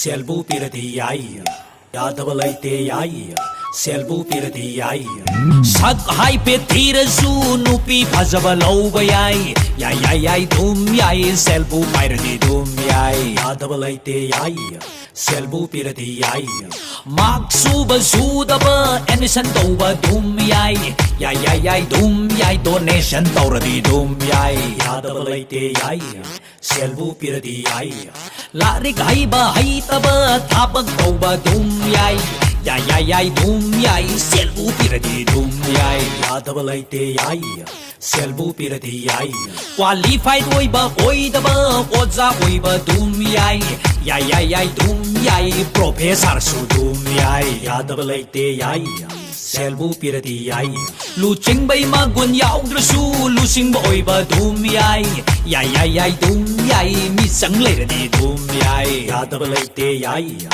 ꯁꯦꯜꯕꯨ ꯄꯤꯔꯗꯤ ꯌꯥꯏ ꯌꯥꯗꯕ ꯂꯩꯇꯦ ꯌꯥꯏ ꯁꯦꯜꯕꯨ ꯄꯤꯔꯗꯤ ꯌꯥꯏ ꯁꯛ ꯍꯥꯏꯐꯦꯠ ꯊꯤꯔꯁꯨ ꯅꯨꯄꯤ ꯐꯖꯕ ꯂꯧꯕ ꯌꯥꯏ ꯌꯥꯏ ꯌꯥꯏ ꯌꯥꯏ ꯗꯨꯝ ꯌꯥꯏ ꯁꯦꯜꯕꯨ ꯄꯥꯏꯔꯗꯤ ꯗꯨꯝ ꯌꯥꯏ ꯌꯥꯗꯕ ꯂꯩꯇꯦ ꯌꯥꯏ ꯁꯦꯜꯕꯨ ꯄꯤꯔꯗꯤ ꯌꯥꯏ ꯃꯥꯛ ꯁꯨꯕ ꯁꯨꯗꯕ ꯑꯦꯗꯃꯤꯁꯟ ꯇꯧꯕ ꯗꯨꯝ ꯌꯥꯏ ꯌꯥꯏ ꯌꯥꯏ ꯌꯥꯏ ꯗꯨꯝ ꯌꯥꯏ ꯗꯣꯅꯦꯁꯟ ꯇꯧꯔꯗꯤ ꯗꯨꯝ ꯌꯥꯏ ꯌꯥꯗꯕ ꯂꯩꯇꯦ ꯌꯥꯏ ꯁꯦꯜꯕꯨ ꯄꯤꯔꯗꯤ ꯌꯥꯏ ꯂꯥꯏꯔꯤꯛ ꯍꯩꯕ ꯍꯩꯇꯕ ꯊꯕꯛ ꯇꯧꯕ ꯗꯨꯝ ꯌꯥꯏ yai yai yai dum yai selbu piradi dum yai yadaba laite yai selbu piradi yai qualified oiba oidaba oja oiba dum yai yai yai yai dum yai professor su dum yai yadaba laite yai selbu piradi yai lu chingbai magun yaudраsu lu singba oiba dum yai yai yai yai dum yai mi sang leradi dum yai yadaba laite yai